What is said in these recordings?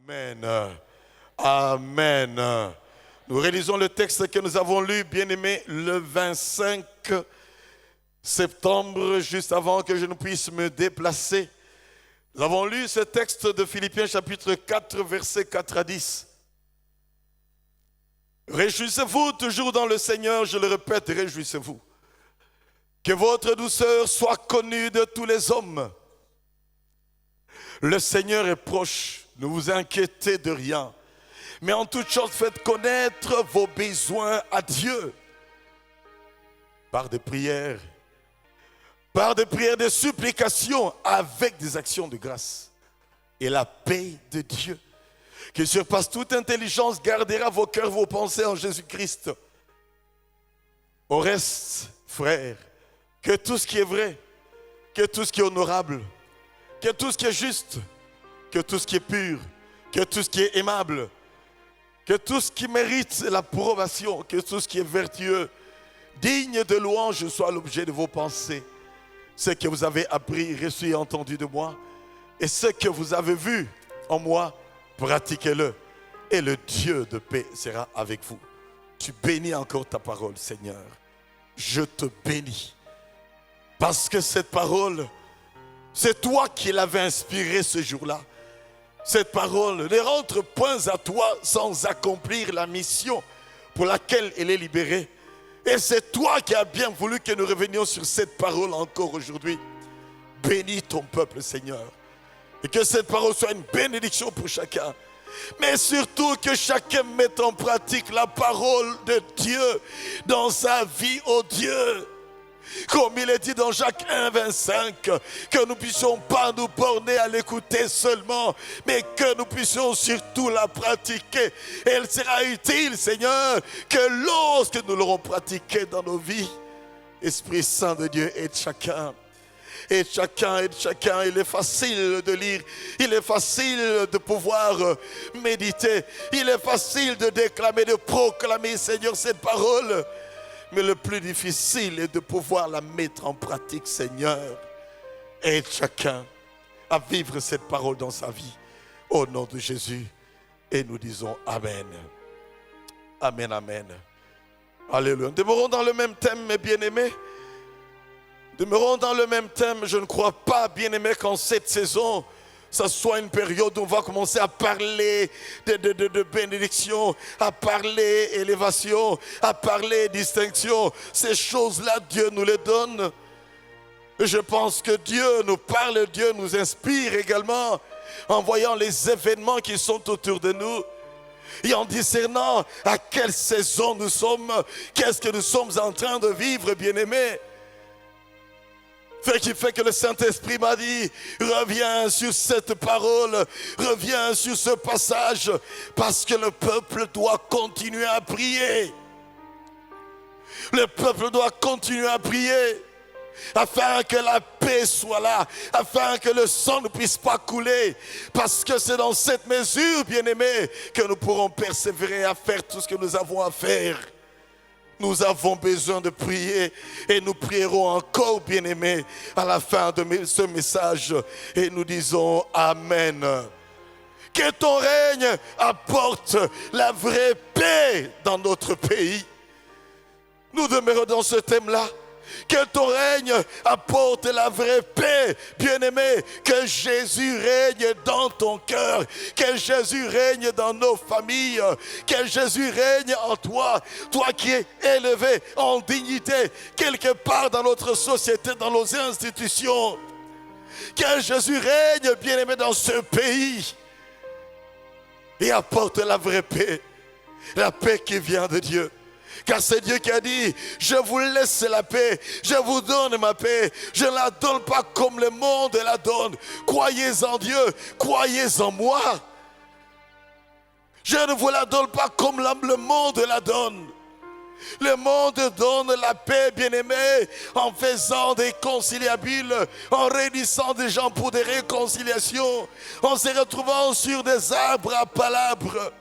Amen. Amen. Nous réalisons le texte que nous avons lu, bien-aimé, le 25 septembre, juste avant que je ne puisse me déplacer. Nous avons lu ce texte de Philippiens chapitre 4, versets 4 à 10. Réjouissez-vous toujours dans le Seigneur, je le répète, réjouissez-vous. Que votre douceur soit connue de tous les hommes. Le Seigneur est proche, ne vous inquiétez de rien. Mais en toute chose, faites connaître vos besoins à Dieu. Par des prières, des supplications, avec des actions de grâce. Et la paix de Dieu, qui surpasse toute intelligence, gardera vos cœurs, vos pensées en Jésus-Christ. Au reste, frères, que tout ce qui est vrai, que tout ce qui est honorable, que tout ce qui est juste, que tout ce qui est pur, que tout ce qui est aimable, que tout ce qui mérite l'approbation, que tout ce qui est vertueux, digne de louange soit l'objet de vos pensées. Ce que vous avez appris, reçu et entendu de moi, et ce que vous avez vu en moi, pratiquez-le. Et le Dieu de paix sera avec vous. Tu bénis encore ta parole, Seigneur. Je te bénis. Parce que cette parole, c'est toi qui l'avais inspirée ce jour-là. Cette parole ne rentre point à toi sans accomplir la mission pour laquelle elle est libérée. Et c'est toi qui as bien voulu que nous revenions sur cette parole encore aujourd'hui. Bénis ton peuple, Seigneur. Et que cette parole soit une bénédiction pour chacun. Mais surtout que chacun mette en pratique la parole de Dieu dans sa vie, oh Dieu. Comme il est dit dans Jacques 1, 25, que nous ne puissions pas nous borner à l'écouter seulement, mais que nous puissions surtout la pratiquer. Et elle sera utile, Seigneur, que lorsque nous l'aurons pratiquée dans nos vies, Esprit Saint de Dieu aide chacun. Et chacun, il est facile de lire, il est facile de pouvoir méditer, il est facile de déclamer, de proclamer, Seigneur, cette parole. Mais le plus difficile est de pouvoir la mettre en pratique, Seigneur. Aide chacun à vivre cette parole dans sa vie. Au nom de Jésus. Et nous disons Amen. Amen, Amen. Alléluia. Demeurons dans le même thème, mes bien-aimés. Demeurons dans le même thème. Je ne crois pas, bien-aimés, qu'en cette saison, ça soit une période où on va commencer à parler de bénédiction, à parler élévation, à parler distinction. Ces choses-là, Dieu nous les donne. Et je pense que Dieu nous parle, Dieu nous inspire également en voyant les événements qui sont autour de nous. Et en discernant à quelle saison nous sommes, qu'est-ce que nous sommes en train de vivre, bien-aimés. Ce qui fait que le Saint-Esprit m'a dit, reviens sur cette parole, reviens sur ce passage, parce que le peuple doit continuer à prier. Le peuple doit continuer à prier, afin que la paix soit là, afin que le sang ne puisse pas couler, parce que c'est dans cette mesure, bien-aimés, que nous pourrons persévérer à faire tout ce que nous avons à faire. Nous avons besoin de prier et nous prierons encore, bien-aimés, à la fin de ce message et nous disons Amen. Que ton règne apporte la vraie paix dans notre pays. Nous demeurons dans ce thème-là. Que ton règne apporte la vraie paix, bien-aimé. Que Jésus règne dans ton cœur. Que Jésus règne dans nos familles. Que Jésus règne en toi. Toi qui es élevé en dignité quelque part dans notre société, dans nos institutions. Que Jésus règne, bien-aimé, dans ce pays. Et apporte la vraie paix. La paix qui vient de Dieu. Car c'est Dieu qui a dit, je vous laisse la paix, je vous donne ma paix. Je ne la donne pas comme le monde la donne. Croyez en Dieu, croyez en moi. Je ne vous la donne pas comme le monde la donne. Le monde donne la paix, bien-aimés, en faisant des conciliabules, en réunissant des gens pour des réconciliations, en se retrouvant sur des arbres à palabres,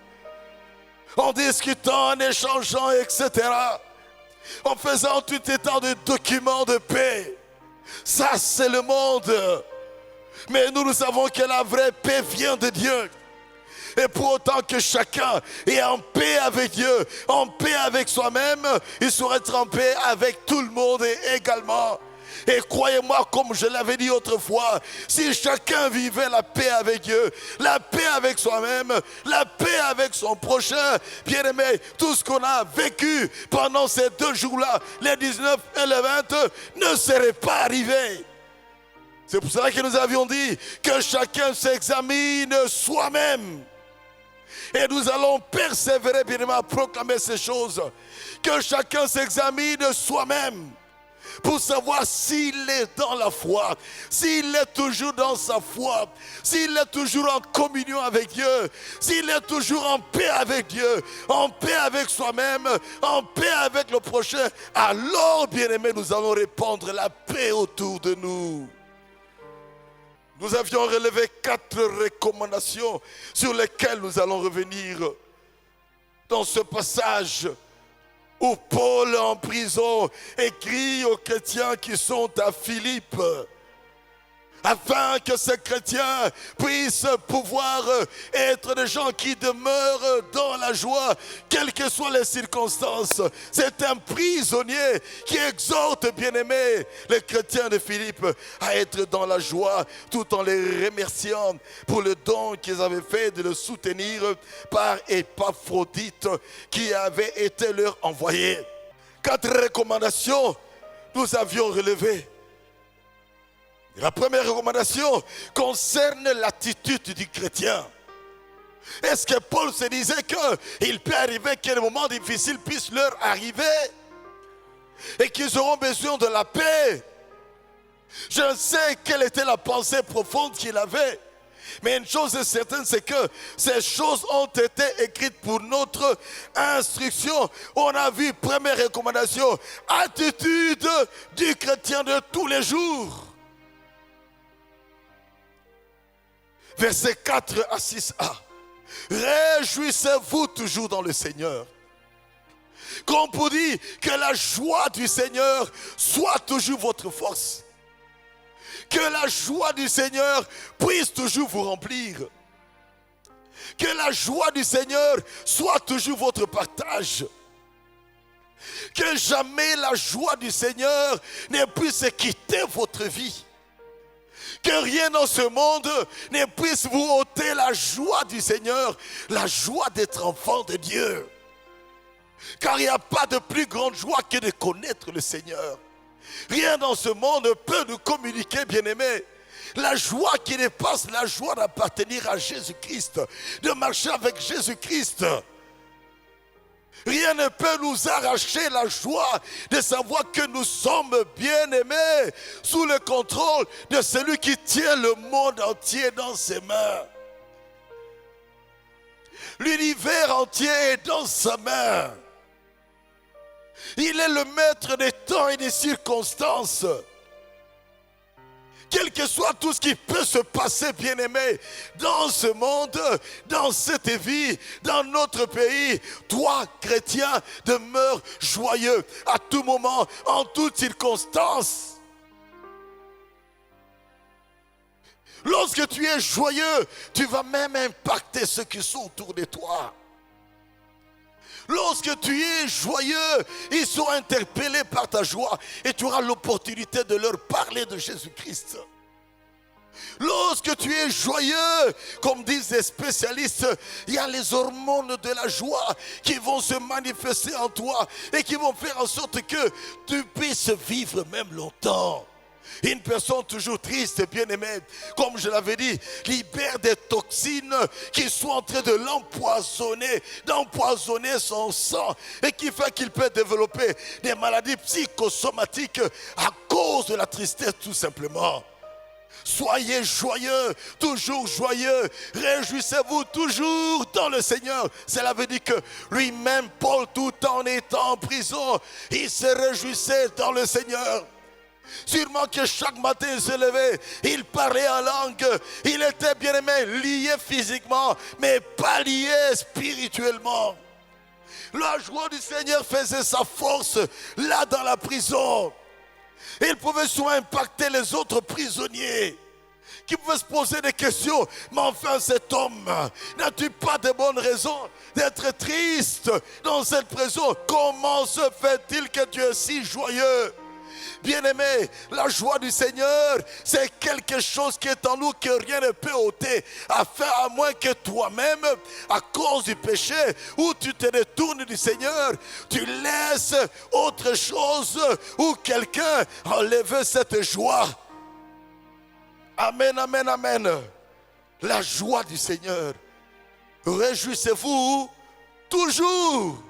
en discutant, en échangeant, etc. En faisant tout état de documents de paix. Ça, c'est le monde. Mais nous savons que la vraie paix vient de Dieu. Et pour autant que chacun est en paix avec Dieu, en paix avec soi-même, il sera être en paix avec tout le monde également. Et croyez-moi, comme je l'avais dit autrefois, si chacun vivait la paix avec Dieu, la paix avec soi-même, la paix avec son prochain, bien aimé, tout ce qu'on a vécu pendant ces 2 jours-là, les 19 et les 20, ne serait pas arrivé. C'est pour cela que nous avions dit que chacun s'examine soi-même. Et nous allons persévérer, bien aimé, à proclamer ces choses. Que chacun s'examine soi-même pour savoir s'il est dans la foi, s'il est toujours dans sa foi, s'il est toujours en communion avec Dieu, s'il est toujours en paix avec Dieu, en paix avec soi-même, en paix avec le prochain. Alors, bien-aimés, nous allons répandre la paix autour de nous. Nous avions relevé 4 recommandations sur lesquelles nous allons revenir dans ce passage où Paul en prison écrit aux chrétiens qui sont à Philippe, afin que ces chrétiens puissent pouvoir être des gens qui demeurent dans la joie, quelles que soient les circonstances. C'est un prisonnier qui exhorte, bien-aimés, les chrétiens de Philippe à être dans la joie, tout en les remerciant pour le don qu'ils avaient fait de le soutenir par Épaphrodite qui avait été leur envoyé. 4 recommandations nous avions relevées. La première recommandation concerne l'attitude du chrétien. Est-ce que Paul se disait qu'il peut arriver que les moments difficiles puissent leur arriver et qu'ils auront besoin de la paix? Je sais quelle était la pensée profonde qu'il avait. Mais une chose est certaine, c'est que ces choses ont été écrites pour notre instruction. On a vu, première recommandation, attitude du chrétien de tous les jours. Versets 4 à 6a. Réjouissez-vous toujours dans le Seigneur. Qu'on peut dire que la joie du Seigneur soit toujours votre force. Que la joie du Seigneur puisse toujours vous remplir. Que la joie du Seigneur soit toujours votre partage. Que jamais la joie du Seigneur ne puisse quitter votre vie. Que rien dans ce monde ne puisse vous ôter la joie du Seigneur, la joie d'être enfant de Dieu. Car il n'y a pas de plus grande joie que de connaître le Seigneur. Rien dans ce monde ne peut nous communiquer, bien-aimés, la joie qui dépasse la joie d'appartenir à Jésus-Christ, de marcher avec Jésus-Christ. Rien ne peut nous arracher la joie de savoir que nous sommes bien-aimés sous le contrôle de celui qui tient le monde entier dans ses mains. L'univers entier est dans sa main. Il est le maître des temps et des circonstances. Quel que soit tout ce qui peut se passer, bien-aimé, dans ce monde, dans cette vie, dans notre pays, toi, chrétien, demeure joyeux à tout moment, en toutes circonstances. Lorsque tu es joyeux, tu vas même impacter ceux qui sont autour de toi. Lorsque tu es joyeux, ils seront interpellés par ta joie et tu auras l'opportunité de leur parler de Jésus-Christ. Lorsque tu es joyeux, comme disent les spécialistes, il y a les hormones de la joie qui vont se manifester en toi et qui vont faire en sorte que tu puisses vivre même longtemps. Une personne toujours triste, bien-aimée, comme je l'avais dit, libère des toxines qui sont en train de l'empoisonner, d'empoisonner son sang et qui fait qu'il peut développer des maladies psychosomatiques à cause de la tristesse tout simplement. Soyez joyeux, toujours joyeux, réjouissez-vous toujours dans le Seigneur. Cela veut dire que lui-même, Paul, tout en étant en prison, il se réjouissait dans le Seigneur. Sûrement que chaque matin il se levait, il parlait en langue, il était bien aimé, lié physiquement, mais pas lié spirituellement. La joie du Seigneur faisait sa force là dans la prison. Il pouvait souvent impacter les autres prisonniers. qui pouvaient se poser des questions. Mais enfin, cet homme, n'as-tu pas de bonnes raisons d'être triste dans cette prison? Comment se fait-il que tu es si joyeux? Bien-aimé, la joie du Seigneur, c'est quelque chose qui est en nous que rien ne peut ôter, à moins que toi-même, à cause du péché, où tu te détournes du Seigneur, tu laisses autre chose ou quelqu'un enlever cette joie. Amen, amen, amen. La joie du Seigneur. Réjouissez-vous toujours.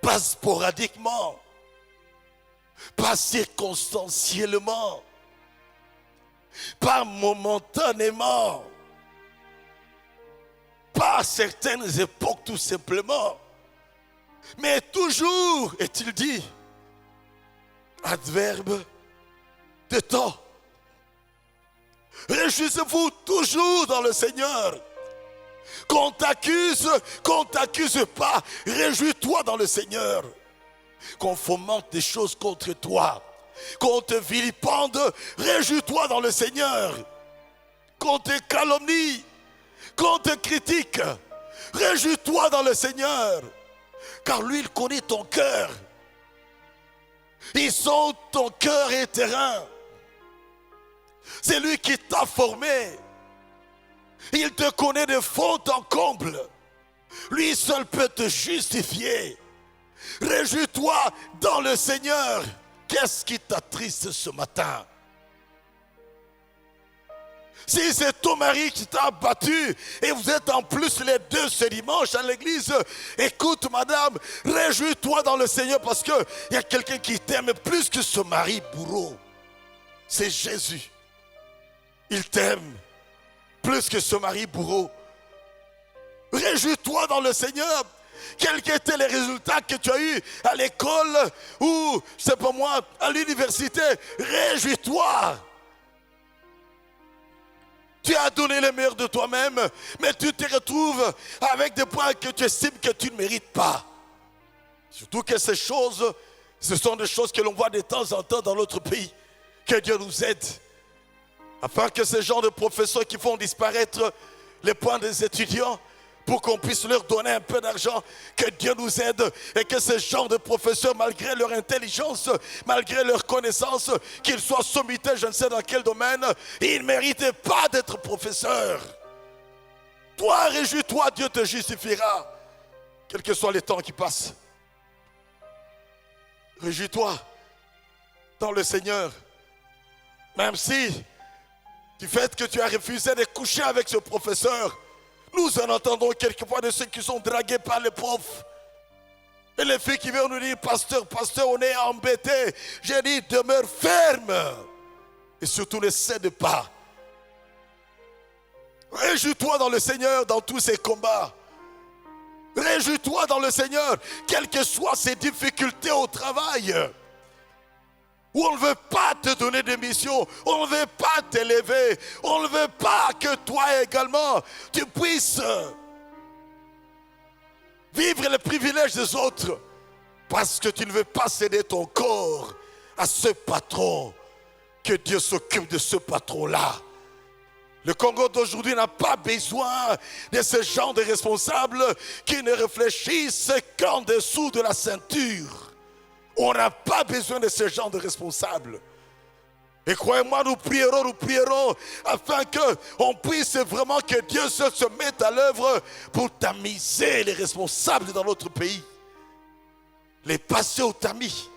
Pas sporadiquement, pas circonstanciellement, pas momentanément, pas à certaines époques tout simplement, mais toujours, est-il dit, adverbe de temps. Réjouissez-vous toujours dans le Seigneur. Qu'on t'accuse pas, réjouis-toi dans le Seigneur. Qu'on fomente des choses contre toi, qu'on te vilipende, réjouis-toi dans le Seigneur. Qu'on te calomnie, qu'on te critique, réjouis-toi dans le Seigneur. Car lui, il connaît ton cœur. Il sonde ton cœur et terrain. C'est lui qui t'a formé. Il te connaît de fond en comble. Lui seul peut te justifier. Réjouis-toi dans le Seigneur. Qu'est-ce qui t'attriste ce matin? Si c'est ton mari qui t'a battu et vous êtes en plus les deux ce dimanche à l'église, écoute madame, réjouis-toi dans le Seigneur parce qu'il y a quelqu'un qui t'aime plus que ce mari bourreau. C'est Jésus. Il t'aime plus que ce mari bourreau. Réjouis-toi dans le Seigneur. Quels étaient les résultats que tu as eus à l'école ou, je sais pas moi, à l'université? Réjouis-toi. Tu as donné le meilleur de toi-même, mais tu te retrouves avec des points que tu estimes que tu ne mérites pas. Surtout que ces choses, ce sont des choses que l'on voit de temps en temps dans notre pays. Que Dieu nous aide. Afin que ces gens de professeurs qui font disparaître les points des étudiants, pour qu'on puisse leur donner un peu d'argent, que Dieu nous aide et que ces gens de professeurs, malgré leur intelligence, malgré leur connaissance, qu'ils soient sommités, je ne sais dans quel domaine, ils ne méritent pas d'être professeurs. Toi, réjouis-toi, Dieu te justifiera, quels que soient les temps qui passent. Réjouis-toi dans le Seigneur, même si du fait que tu as refusé de coucher avec ce professeur, nous en entendons quelquefois de ceux qui sont dragués par les profs. Et les filles qui viennent nous dire, pasteur, on est embêtés. J'ai dit, demeure ferme. Et surtout ne cède pas. Réjouis-toi dans le Seigneur dans tous ces combats. Réjouis-toi dans le Seigneur, quelles que soient ces difficultés au travail. Où on ne veut pas te donner des missions, on ne veut pas t'élever, on ne veut pas que toi également, tu puisses vivre les privilèges des autres, parce que tu ne veux pas céder ton corps à ce patron, que Dieu s'occupe de ce patron-là. Le Congo d'aujourd'hui n'a pas besoin de ce genre de responsables qui ne réfléchissent qu'en dessous de la ceinture. On n'a pas besoin de ce genre de responsables. Et croyez-moi, nous prierons afin qu'on puisse vraiment que Dieu seul se mette à l'œuvre pour tamiser les responsables dans notre pays. Les passer au tamis.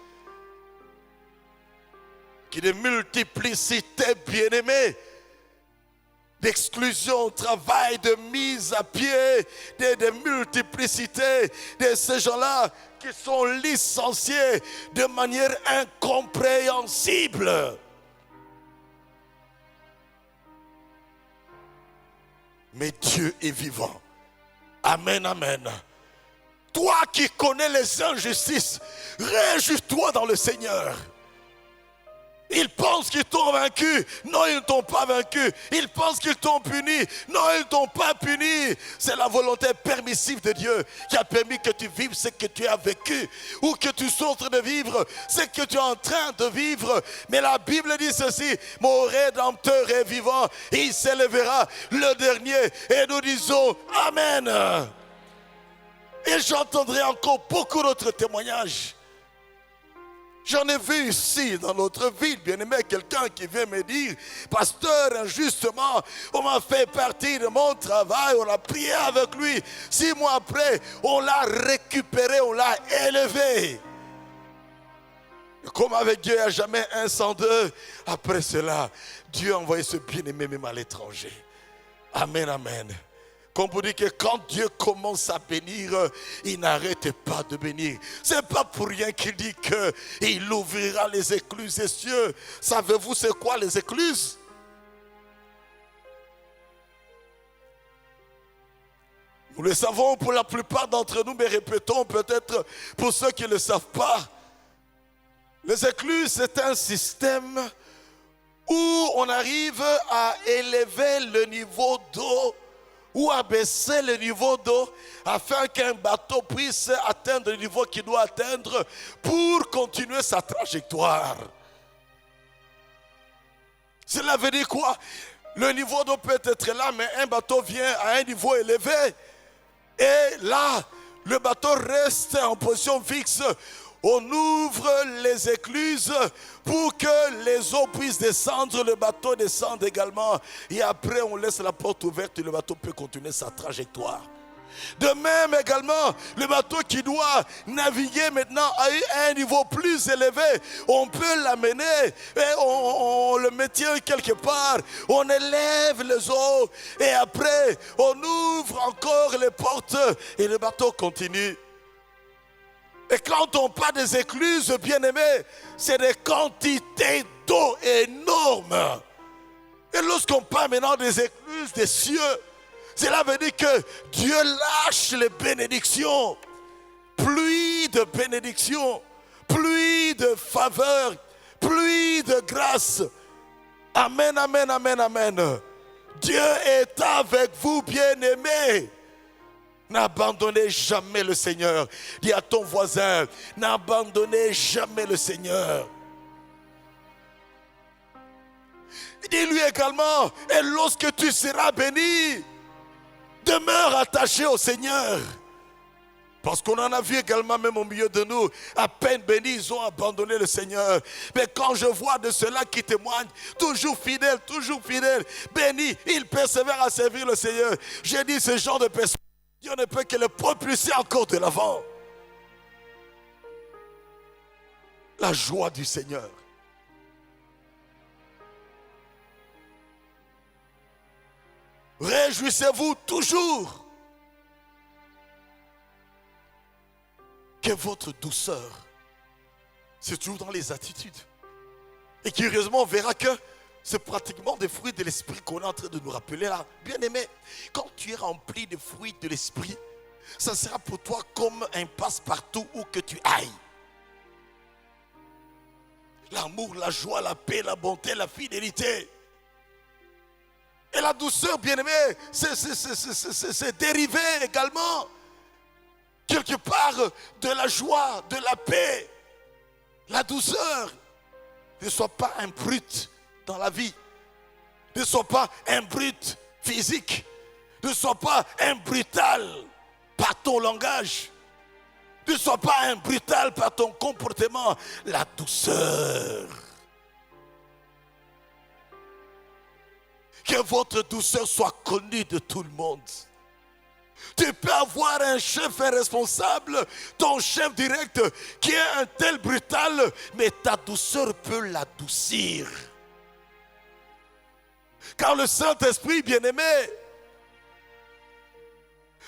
Qui de multiplicité, bien-aimés, d'exclusion au travail, de mise à pied, de multiplicité de ces gens-là qui sont licenciés de manière incompréhensible. Mais Dieu est vivant. Amen, amen. Toi qui connais les injustices, réjouis-toi dans le Seigneur. Ils pensent qu'ils t'ont vaincu. Non, ils ne t'ont pas vaincu. Ils pensent qu'ils t'ont puni. Non, ils ne t'ont pas puni. C'est la volonté permissive de Dieu qui a permis que tu vives ce que tu as vécu ou que tu sois en train de vivre ce que tu es en train de vivre. Mais la Bible dit ceci: mon Rédempteur est vivant. Il s'élèvera le dernier. Et nous disons Amen. Et j'entendrai encore beaucoup d'autres témoignages. J'en ai vu ici, dans notre ville, bien-aimé, quelqu'un qui vient me dire: pasteur, injustement, on m'a fait partie de mon travail, on a prié avec lui. 6 mois après, on l'a récupéré, on l'a élevé. Et comme avec Dieu, il n'y a jamais un sans deux. Après cela, Dieu a envoyé ce bien-aimé même à l'étranger. Amen, amen. Comme vous dites que quand Dieu commence à bénir, il n'arrête pas de bénir. Ce n'est pas pour rien qu'il dit qu'il ouvrira les écluses des cieux. Savez-vous c'est quoi les écluses? Nous le savons pour la plupart d'entre nous, mais répétons peut-être pour ceux qui ne le savent pas. Les écluses, c'est un système où on arrive à élever le niveau d'eau ou abaisser le niveau d'eau afin qu'un bateau puisse atteindre le niveau qu'il doit atteindre pour continuer sa trajectoire. Cela veut dire quoi? Le niveau d'eau peut être là, mais un bateau vient à un niveau élevé. Et là, le bateau reste en position fixe. On ouvre les écluses pour que les eaux puissent descendre, le bateau descende également. Et après, on laisse la porte ouverte et le bateau peut continuer sa trajectoire. De même également, le bateau qui doit naviguer maintenant à un niveau plus élevé, on peut l'amener et on le maintient quelque part. On élève les eaux et après, on ouvre encore les portes et le bateau continue. Et quand on parle des écluses, bien-aimés, c'est des quantités d'eau énormes. Et lorsqu'on parle maintenant des écluses des cieux, cela veut dire que Dieu lâche les bénédictions. Pluie de bénédictions, pluie de faveur, pluie de grâce. Amen, amen, amen, amen. Dieu est avec vous, bien-aimés. N'abandonnez jamais le Seigneur. Dis à ton voisin, n'abandonnez jamais le Seigneur. Dis-lui également, et lorsque tu seras béni, demeure attaché au Seigneur. Parce qu'on en a vu également même au milieu de nous, à peine bénis, ils ont abandonné le Seigneur. Mais quand je vois de ceux-là qui témoignent, toujours fidèles, bénis, ils persévèrent à servir le Seigneur. J'ai dit ce genre de personnes, Dieu ne peut que le propulser encore de l'avant. La joie du Seigneur. Réjouissez-vous toujours. Que votre douceur, c'est toujours dans les attitudes. Et curieusement, on verra que c'est pratiquement des fruits de l'esprit qu'on est en train de nous rappeler là. Bien aimé, quand tu es rempli de fruits de l'esprit, ça sera pour toi comme un passe-partout où que tu ailles. L'amour, la joie, la paix, la bonté, la fidélité. Et la douceur, bien aimé, c'est dérivé également quelque part de la joie, de la paix. La douceur. Ne sois pas un brut dans la vie. Ne sois pas un brut physique. Ne sois pas un brutal par ton langage. Ne sois pas un brutal par ton comportement. La douceur. Que votre douceur soit connue de tout le monde. Tu peux avoir un chef responsable, ton chef direct, qui est un tel brutal, mais ta douceur peut l'adoucir. Car le Saint-Esprit, bien-aimé,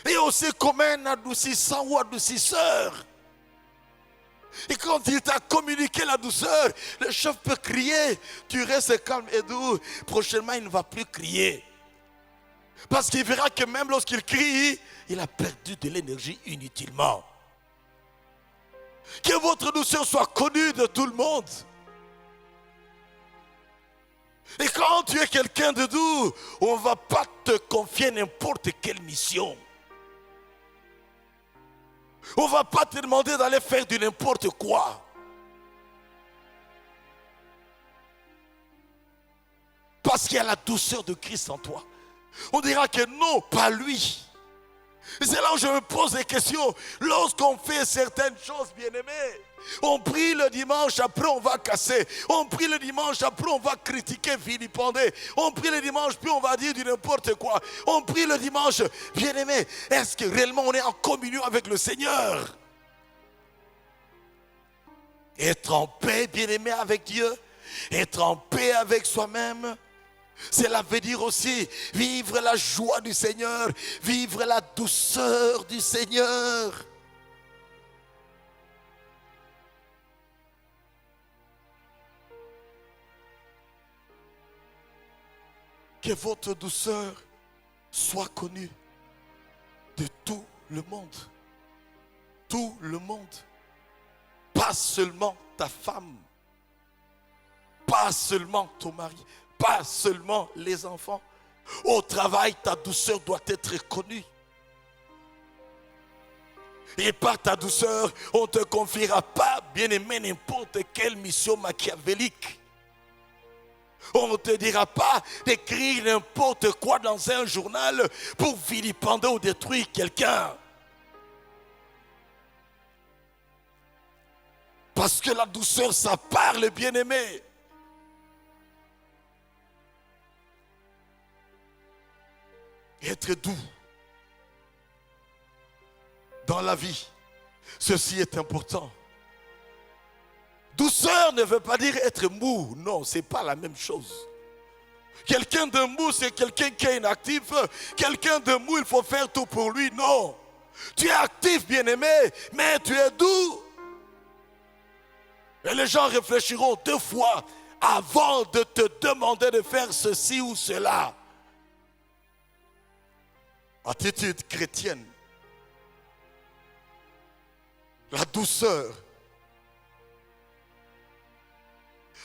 est aussi comme un adoucissant ou adoucisseur. Et quand il t'a communiqué la douceur, le chef peut crier. Tu restes calme et doux. Prochainement, il ne va plus crier. Parce qu'il verra que même lorsqu'il crie, il a perdu de l'énergie inutilement. Que votre douceur soit connue de tout le monde. Et quand tu es quelqu'un de doux, on ne va pas te confier n'importe quelle mission. On ne va pas te demander d'aller faire du n'importe quoi. Parce qu'il y a la douceur de Christ en toi. On dira que non, pas lui. Et c'est là où je me pose des questions. Lorsqu'on fait certaines choses, bien-aimés, on prie le dimanche, après on va casser. On prie le dimanche, après on va critiquer, vilipender. On prie le dimanche, puis on va dire du n'importe quoi. On prie le dimanche, bien-aimés, est-ce que réellement on est en communion avec le Seigneur? Être en paix, bien-aimé, avec Dieu, être en paix avec soi-même, cela veut dire aussi vivre la joie du Seigneur, vivre la douceur du Seigneur. Que votre douceur soit connue de tout le monde. Tout le monde. Pas seulement ta femme. Pas seulement ton mari. Pas seulement les enfants. Au travail, ta douceur doit être connue. Et par ta douceur, on ne te confiera pas, bien-aimé, n'importe quelle mission machiavélique. On ne te dira pas d'écrire n'importe quoi dans un journal pour vilipender ou détruire quelqu'un. Parce que la douceur, ça parle, bien-aimé. Être doux dans la vie, ceci est important. Douceur ne veut pas dire être mou. Non, ce n'est pas la même chose. Quelqu'un de mou, c'est quelqu'un qui est inactif. Quelqu'un de mou, il faut faire tout pour lui. Non. Tu es actif, bien-aimé, mais tu es doux. Et les gens réfléchiront 2 fois avant de te demander de faire ceci ou cela. Attitude chrétienne. La douceur.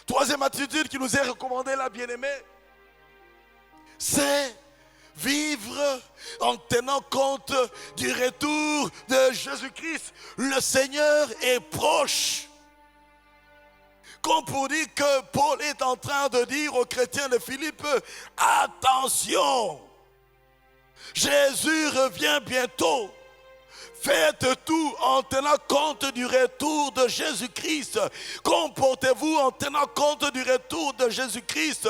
Troisième attitude qui nous est recommandée là, bien-aimé, c'est vivre en tenant compte du retour de Jésus-Christ. Le Seigneur est proche. Comme pour dire que Paul est en train de dire aux chrétiens de Philippe, attention, Jésus revient bientôt. Faites tout en tenant compte du retour de Jésus-Christ. Comportez-vous en tenant compte du retour de Jésus-Christ.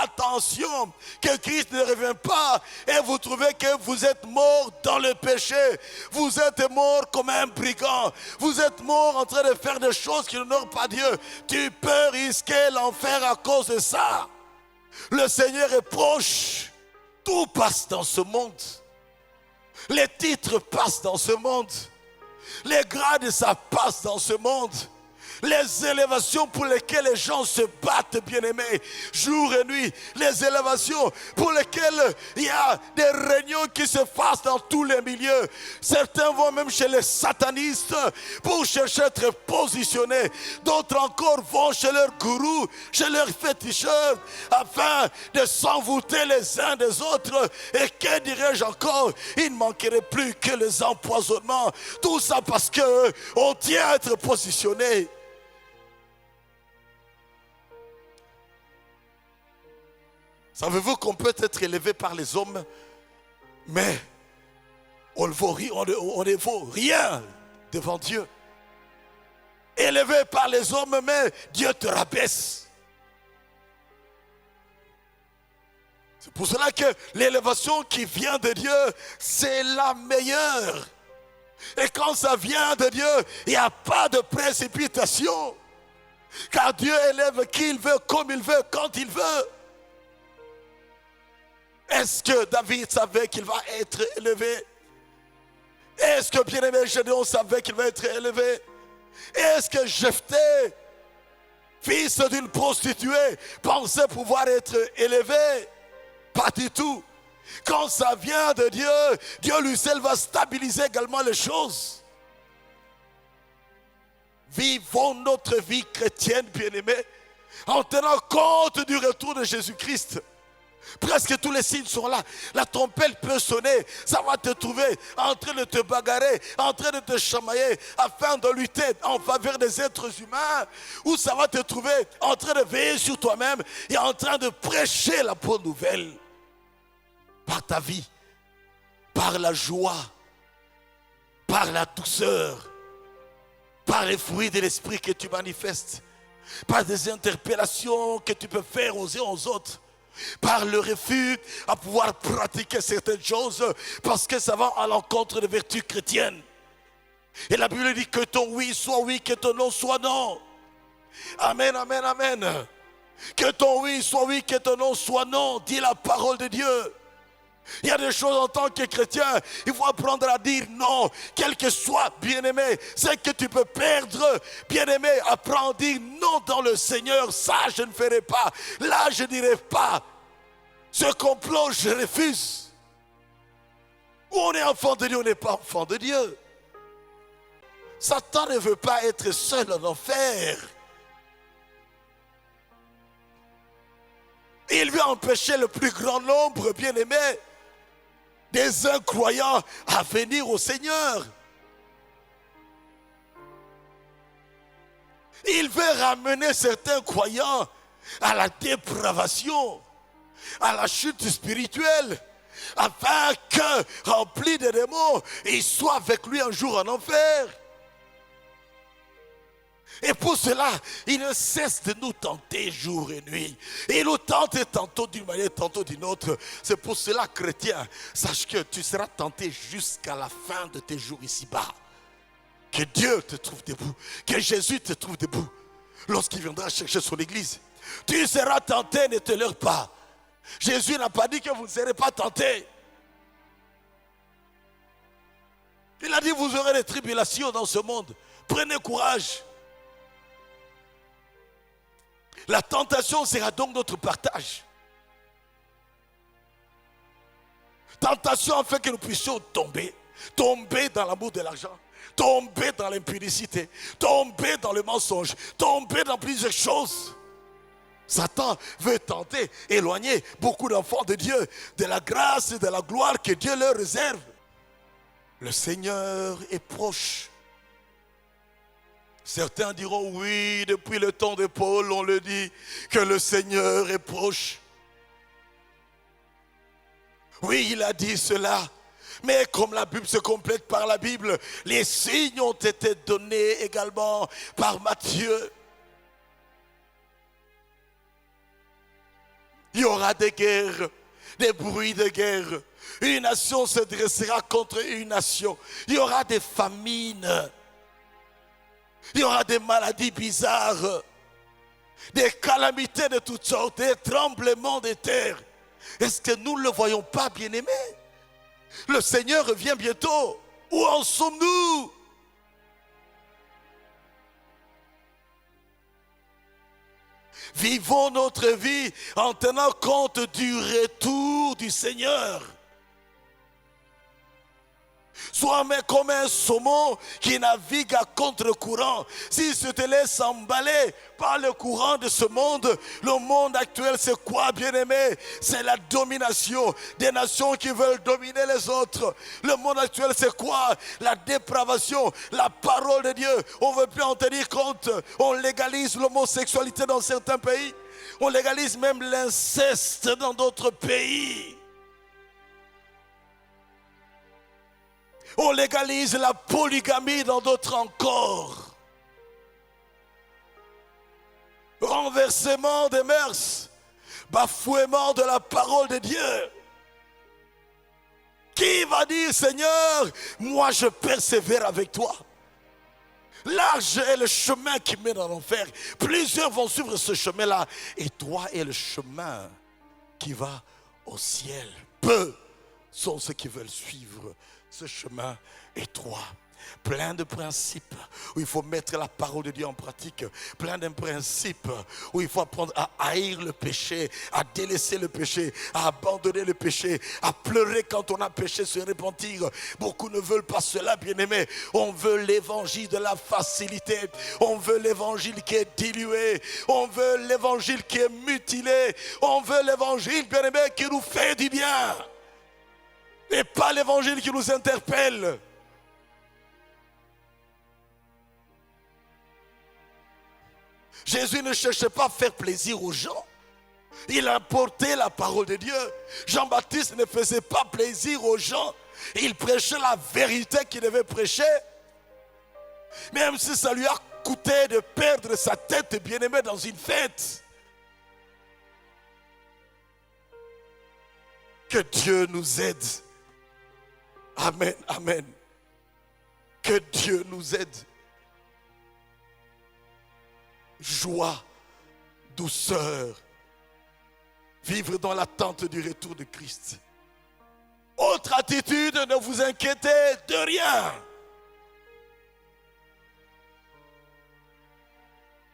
Attention, que Christ ne revient pas et vous trouvez que vous êtes mort dans le péché. Vous êtes mort comme un brigand. Vous êtes mort en train de faire des choses qui n'honorent pas Dieu. Tu peux risquer l'enfer à cause de ça. Le Seigneur est proche. Tout passe dans ce monde. Les titres passent dans ce monde. Les grades, ça passe dans ce monde. Les élévations pour lesquelles les gens se battent, bien-aimés, jour et nuit. Les élévations pour lesquelles il y a des réunions qui se passent dans tous les milieux. Certains vont même chez les satanistes pour chercher à être positionnés. D'autres encore vont chez leurs gourous, chez leurs féticheurs, afin de s'envoûter les uns des autres. Et que dirais-je encore? Il ne manquerait plus que les empoisonnements. Tout ça parce qu'on tient à être positionné. Savez-vous qu'on peut être élevé par les hommes, mais on ne vaut rien devant Dieu. Élevé par les hommes, mais Dieu te rabaisse. C'est pour cela que l'élévation qui vient de Dieu, c'est la meilleure. Et quand ça vient de Dieu, il n'y a pas de précipitation. Car Dieu élève qui il veut, comme il veut, quand il veut. Est-ce que David savait qu'il va être élevé? Est-ce que bien-aimé Gédéon savait qu'il va être élevé? Est-ce que Jephthé, fils d'une prostituée, pensait pouvoir être élevé? Pas du tout. Quand ça vient de Dieu, Dieu lui seul va stabiliser également les choses. Vivons notre vie chrétienne, bien-aimés, en tenant compte du retour de Jésus-Christ. Presque tous les signes sont là. La trompette peut sonner. Ça va te trouver en train de te bagarrer, en train de te chamailler afin de lutter en faveur des êtres humains. Ou ça va te trouver en train de veiller sur toi-même et en train de prêcher la bonne nouvelle. Par ta vie, par la joie, par la douceur, par les fruits de l'esprit que tu manifestes, par des interpellations que tu peux faire aux uns aux autres, par le refus à pouvoir pratiquer certaines choses parce que ça va à l'encontre des vertus chrétiennes. Et la Bible dit que ton oui soit oui, que ton non soit non. Amen, amen, amen. Que ton oui soit oui, que ton non soit non, dit la parole de Dieu. Il y a des choses en tant que chrétien, il faut apprendre à dire non, quel que soit, bien-aimé, c'est que tu peux perdre, bien-aimé, apprends à dire non dans le Seigneur, ça je ne ferai pas, là je ne dirai pas, ce complot je refuse. Ou on est enfant de Dieu, on n'est pas enfant de Dieu. Satan ne veut pas être seul en enfer. Il veut empêcher le plus grand nombre, bien-aimé, des incroyants à venir au Seigneur. Il veut ramener certains croyants à la dépravation, à la chute spirituelle, afin que, remplis de démons, ils soient avec lui un jour en enfer. Et pour cela, il ne cesse de nous tenter jour et nuit. Et il nous tente tantôt d'une manière, tantôt d'une autre. C'est pour cela, chrétien, sache que tu seras tenté jusqu'à la fin de tes jours ici-bas. Que Dieu te trouve debout, que Jésus te trouve debout. Lorsqu'il viendra chercher son église, tu seras tenté, ne te leurre pas. Jésus n'a pas dit que vous ne serez pas tentés. Il a dit vous aurez des tribulations dans ce monde. Prenez courage. La tentation sera donc notre partage. Tentation afin que nous puissions tomber dans l'amour de l'argent, tomber dans l'impudicité, tomber dans le mensonge, tomber dans plusieurs choses. Satan veut tenter, éloigner beaucoup d'enfants de Dieu de la grâce et de la gloire que Dieu leur réserve. Le Seigneur est proche. Certains diront oui, depuis le temps de Paul, on le dit, que le Seigneur est proche. Oui, il a dit cela. Mais comme la Bible se complète par la Bible, les signes ont été donnés également par Matthieu. Il y aura des guerres, des bruits de guerre. Une nation se dressera contre une nation. Il y aura des famines. Il y aura des maladies bizarres, des calamités de toutes sortes, des tremblements de terre. Est-ce que nous ne le voyons pas, bien-aimés? Le Seigneur revient bientôt. Où en sommes-nous? Vivons notre vie en tenant compte du retour du Seigneur. Sois comme un saumon qui navigue à contre-courant. S'il se te laisse emballer par le courant de ce monde, le monde actuel c'est quoi, bien-aimé? C'est la domination des nations qui veulent dominer les autres. Le monde actuel c'est quoi? La dépravation, la parole de Dieu. On ne veut plus en tenir compte. On légalise l'homosexualité dans certains pays. On légalise même l'inceste dans d'autres pays. On légalise la polygamie dans d'autres encore. Renversement des mœurs, bafouement de la parole de Dieu. Qui va dire, Seigneur, moi je persévère avec toi? Large est le chemin qui mène en enfer. Plusieurs vont suivre ce chemin-là. Et toi est le chemin qui va au ciel. Peu sont ceux qui veulent suivre ce chemin étroit. plein de principes où il faut mettre la parole de Dieu en pratique, plein de principes où il faut apprendre à haïr le péché, à délaisser le péché, à abandonner le péché, à pleurer quand on a péché, se repentir. Beaucoup ne veulent pas cela, bien-aimés. On veut l'évangile de la facilité, on veut l'évangile qui est dilué, on veut l'évangile qui est mutilé, on veut l'évangile, bien-aimé, qui nous fait du bien et pas l'évangile qui nous interpelle. Jésus ne cherchait pas à faire plaisir aux gens. Il apportait la parole de Dieu. Jean-Baptiste ne faisait pas plaisir aux gens. Il prêchait la vérité qu'il devait prêcher. Même si ça lui a coûté de perdre sa tête, bien-aimé, dans une fête. Que Dieu nous aide. Amen, amen. Que Dieu nous aide. Joie, douceur, vivre dans l'attente du retour de Christ. Autre attitude, ne vous inquiétez de rien.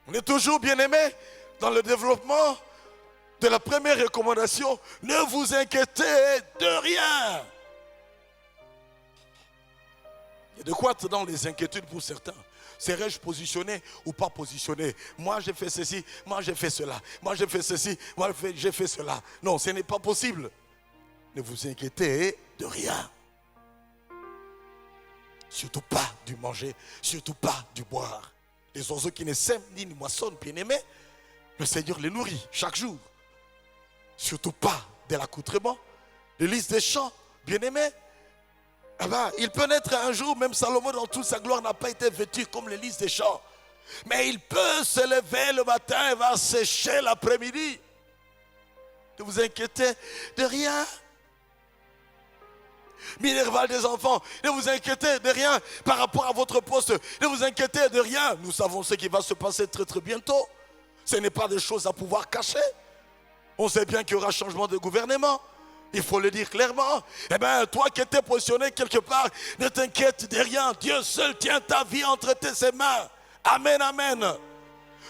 On est toujours bien aimé dans le développement de la première recommandation. Ne vous inquiétez de rien. Il y a de quoi être dans les inquiétudes pour certains. Serais-je positionné ou pas positionné? Moi j'ai fait ceci, moi j'ai fait cela, moi j'ai fait ceci, moi j'ai fait cela. Non, ce n'est pas possible. Ne vous inquiétez de rien. Surtout pas du manger, surtout pas du boire. Les oiseaux qui ne sèment ni ne moissonnent, bien-aimés, le Seigneur les nourrit chaque jour. Surtout pas de l'accoutrement, de lys des champs, bien-aimés. Ah ben, il peut naître un jour, même Salomon dans toute sa gloire n'a pas été vêtu comme les lys des champs. Mais il peut se lever le matin et va sécher l'après-midi. Ne vous inquiétez de rien. Minerval des enfants, ne vous inquiétez de rien par rapport à votre poste. Ne vous inquiétez de rien. Nous savons ce qui va se passer très très bientôt. Ce n'est pas des choses à pouvoir cacher. On sait bien qu'il y aura changement de gouvernement. Il faut le dire clairement. Eh bien, toi qui étais positionné quelque part, ne t'inquiète de rien. Dieu seul tient ta vie entre ses mains. Amen, amen.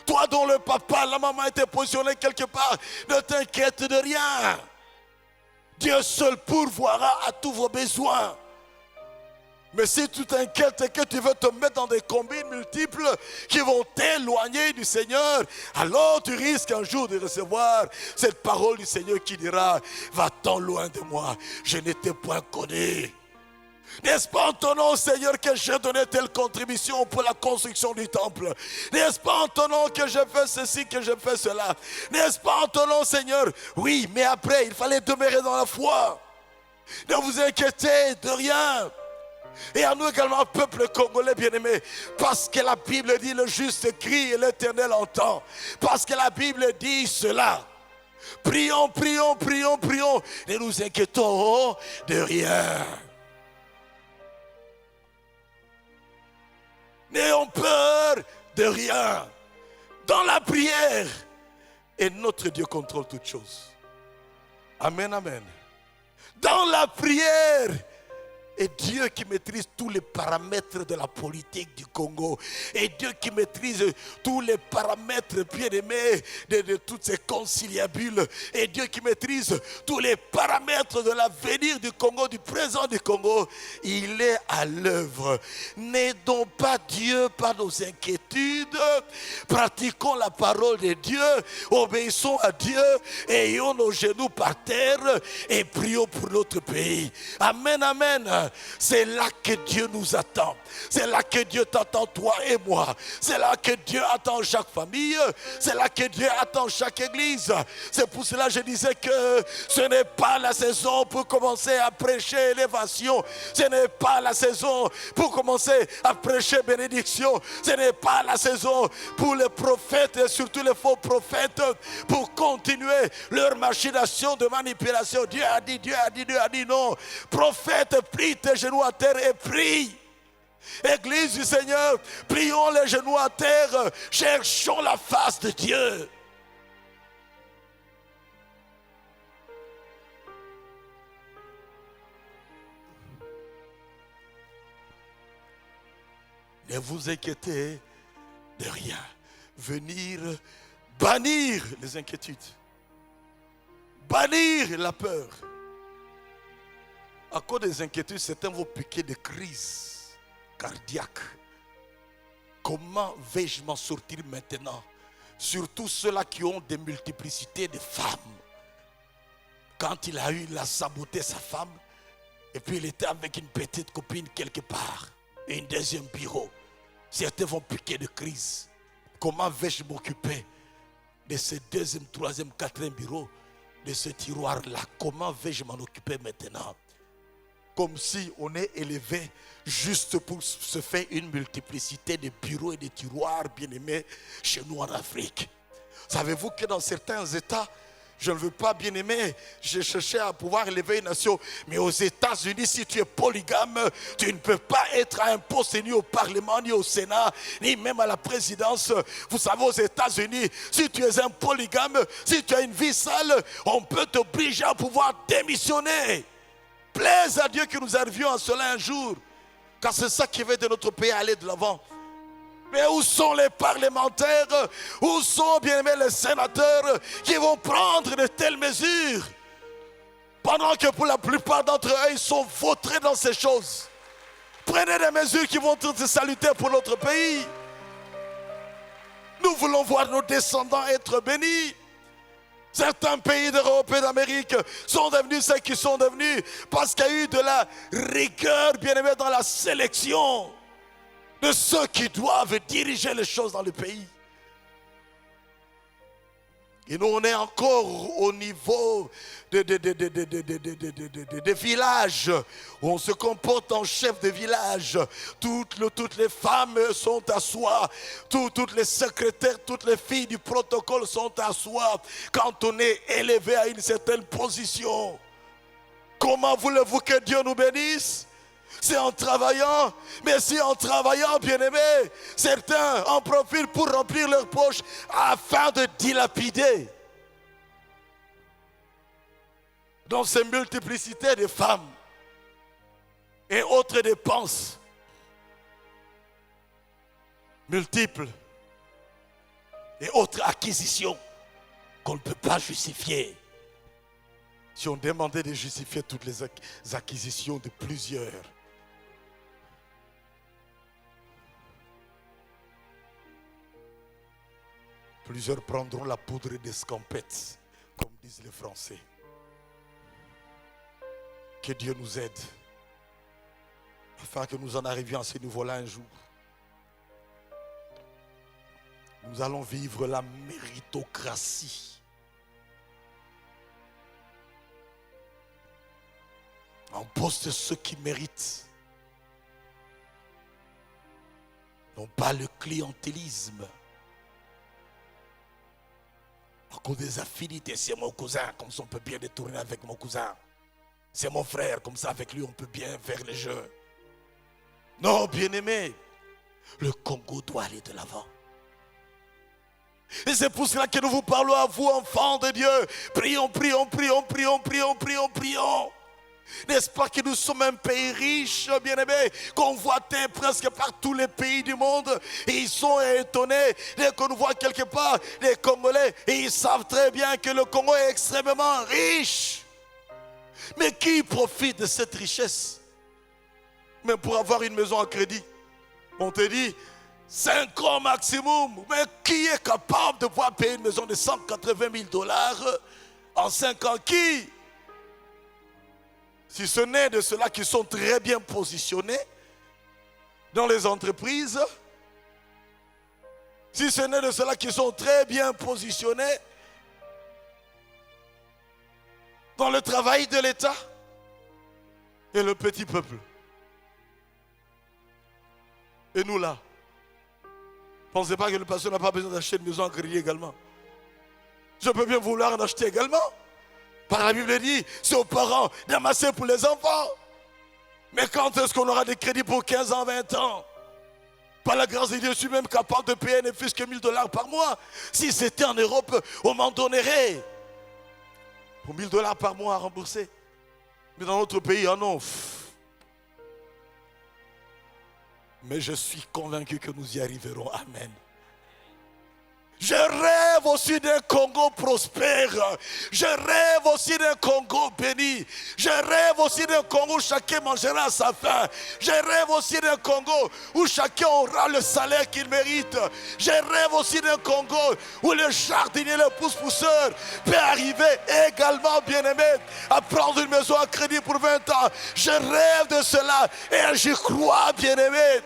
Toi dont le papa, la maman était positionné quelque part, ne t'inquiète de rien. Dieu seul pourvoira à tous vos besoins. Mais si tu t'inquiètes et que tu veux te mettre dans des combines multiples qui vont t'éloigner du Seigneur, alors tu risques un jour de recevoir cette parole du Seigneur qui dira: va-t'en loin de moi, je n'étais point connu. N'est-ce pas en ton nom, Seigneur, que j'ai donné telle contribution pour la construction du temple? N'est-ce pas en ton nom que j'ai fait ceci, que j'ai fait cela? N'est-ce pas en ton nom, Seigneur? Oui, mais après, il fallait demeurer dans la foi. Ne vous inquiétez de rien. Et à nous également, peuple congolais bien-aimé, parce que la Bible dit: le juste crie et l'Éternel entend. Parce que la Bible dit cela. Prions, prions, prions, prions. Ne nous inquiétons de rien. N'ayons peur de rien. Dans la prière, et notre Dieu contrôle toutes choses. Amen, amen. Dans la prière, et Dieu qui maîtrise tous les paramètres de la politique du Congo. Et Dieu qui maîtrise tous les paramètres bien-aimés de toutes ces conciliabules. Et Dieu qui maîtrise tous les paramètres de l'avenir du Congo, du présent du Congo. Il est à l'œuvre. N'aidons pas Dieu par nos inquiétudes. Pratiquons la parole de Dieu. Obéissons à Dieu. Ayons nos genoux par terre et prions pour notre pays. Amen, amen. C'est là que Dieu nous attend. C'est là que Dieu t'attend, toi et moi. C'est là que Dieu attend chaque famille. C'est là que Dieu attend chaque église. C'est pour cela que je disais que ce n'est pas la saison pour commencer à prêcher élévation. Ce n'est pas la saison pour commencer à prêcher bénédiction. Ce n'est pas la saison pour les prophètes et surtout les faux prophètes pour continuer leur machination de manipulation. Dieu a dit, Dieu a dit, Dieu a dit non. Prophète, plie tes genoux à terre et prie. Église du Seigneur, plions les genoux à terre, cherchons la face de Dieu. Ne vous inquiétez de rien. Venir bannir les inquiétudes. Bannir la peur. À cause des inquiétudes, certains vont piquer de crises cardiaques. Comment vais-je m'en sortir maintenant? Surtout ceux-là qui ont des multiplicités de femmes. Quand il a saboté sa femme, et puis il était avec une petite copine quelque part, et un deuxième bureau. Certains vont piquer de crise. Comment vais-je m'occuper de ce deuxième, troisième, quatrième bureau, de ce tiroir-là? Comment vais-je m'en occuper maintenant? Comme si on est élevé juste pour se faire une multiplicité de bureaux et de tiroirs, bien aimés, chez nous en Afrique. Savez-vous que dans certains États, je ne veux pas, bien aimé, j'ai cherché à pouvoir élever une nation, mais aux États-Unis, si tu es polygame, tu ne peux pas être à un poste ni au Parlement, ni au Sénat, ni même à la présidence. Vous savez, aux États-Unis, si tu es un polygame, si tu as une vie sale, on peut t'obliger à pouvoir démissionner. Plaise à Dieu que nous arrivions à cela un jour, car c'est ça qui veut de notre pays aller de l'avant. Mais où sont les parlementaires? Où sont, bien aimés, les sénateurs qui vont prendre de telles mesures? Pendant que pour la plupart d'entre eux, ils sont vautrés dans ces choses. Prenez des mesures qui vont être salutaires pour notre pays. Nous voulons voir nos descendants être bénis. Certains pays d'Europe et d'Amérique sont devenus ce qu'ils sont devenus parce qu'il y a eu de la rigueur, bien aimé, dans la sélection de ceux qui doivent diriger les choses dans le pays. Et nous, on est encore au niveau des villages où on se comporte en chef de village. Toutes les femmes sont à soi. Toutes les secrétaires, toutes les filles du protocole sont à soi. Quand on est élevé à une certaine position, comment voulez-vous que Dieu nous bénisse? C'est en travaillant, mais si en travaillant, bien aimé, certains en profitent pour remplir leurs poches afin de dilapider. Dans ces multiplicités de femmes et autres dépenses multiples et autres acquisitions qu'on ne peut pas justifier. Si on demandait de justifier toutes les acquisitions de plusieurs, plusieurs prendront la poudre d'escampette, comme disent les Français. Que Dieu nous aide, afin que nous en arrivions à ce niveau-là un jour. Nous allons vivre la méritocratie. On poste ceux qui méritent, non pas le clientélisme. À cause des affinités, c'est mon cousin, comme ça on peut bien détourner avec mon cousin. C'est mon frère, comme ça avec lui on peut bien faire les jeux. Non, bien-aimé, le Congo doit aller de l'avant. Et c'est pour cela que nous vous parlons à vous, enfants de Dieu. Prions, prions, prions, prions, prions, prions, prions. N'est-ce pas que nous sommes un pays riche, bien-aimé, convoité presque par tous les pays du monde. Et ils sont étonnés dès qu'on nous voit quelque part, les Congolais, et ils savent très bien que le Congo est extrêmement riche. Mais qui profite de cette richesse? Même pour avoir une maison à crédit, on te dit 5 ans maximum. Mais qui est capable de pouvoir payer une maison de 180 000 $ en 5 ans? Qui? Si ce n'est de ceux-là qui sont très bien positionnés dans les entreprises, si ce n'est de ceux-là qui sont très bien positionnés dans le travail de l'État et le petit peuple. Et nous là, pensez pas que le pasteur n'a pas besoin d'acheter une maison à crédit également. Je peux bien vouloir en acheter également. Par la Bible dit, c'est aux parents d'amasser pour les enfants. Mais quand est-ce qu'on aura des crédits pour 15 ans, 20 ans? Par la grâce de Dieu, je suis même capable de payer ne fût-ce que 1 000 $ par mois. Si c'était en Europe, on m'en donnerait. Pour 1 000 $ par mois à rembourser. Mais dans notre pays, oh non. Mais je suis convaincu que nous y arriverons. Amen. Je rêve aussi d'un Congo prospère. Je rêve aussi d'un Congo béni. Je rêve aussi d'un Congo où chacun mangera à sa faim. Je rêve aussi d'un Congo où chacun aura le salaire qu'il mérite. Je rêve aussi d'un Congo où le jardinier, le pousse-pousseur peut arriver également, bien-aimé, à prendre une maison à crédit pour 20 ans. Je rêve de cela et j'y crois, bien-aimé.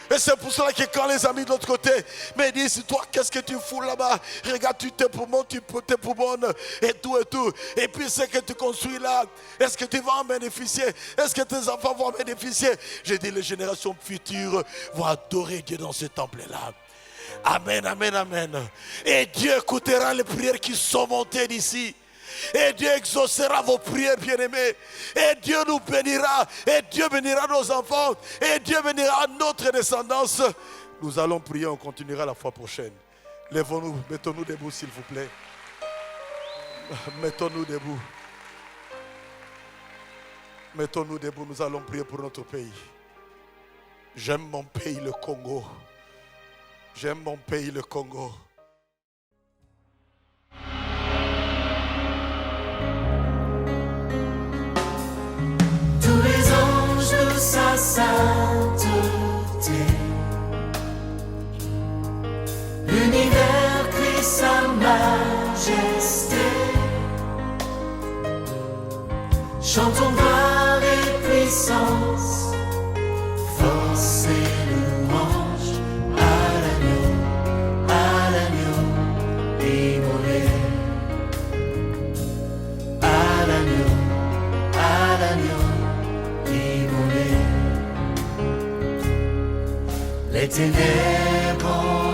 Et c'est pour cela que quand les amis de l'autre côté me disent, toi, qu'est-ce que tu fous là-bas? Regarde, tu tes poumons, tes poumons et tout et tout. Et puis ce que tu construis là, est-ce que tu vas en bénéficier? Est-ce que tes enfants vont en bénéficier? J'ai dit, les générations futures vont adorer Dieu dans ce temple-là. Amen, amen, amen. Et Dieu écoutera les prières qui sont montées d'ici. Et Dieu exaucera vos prières, bien-aimés. Et Dieu nous bénira. Et Dieu bénira nos enfants. Et Dieu bénira notre descendance. Nous allons prier, on continuera la fois prochaine. Lèvons-nous, mettons-nous debout s'il vous plaît. Mettons-nous debout. Mettons-nous debout, nous allons prier pour notre pays. J'aime mon pays, le Congo. J'aime mon pays, le Congo. Sa sainteté, l'univers crie sa majesté. Chantons gloire et puissance, force et louange à l'agneau immolé, à l'agneau immolé. Les ténèbres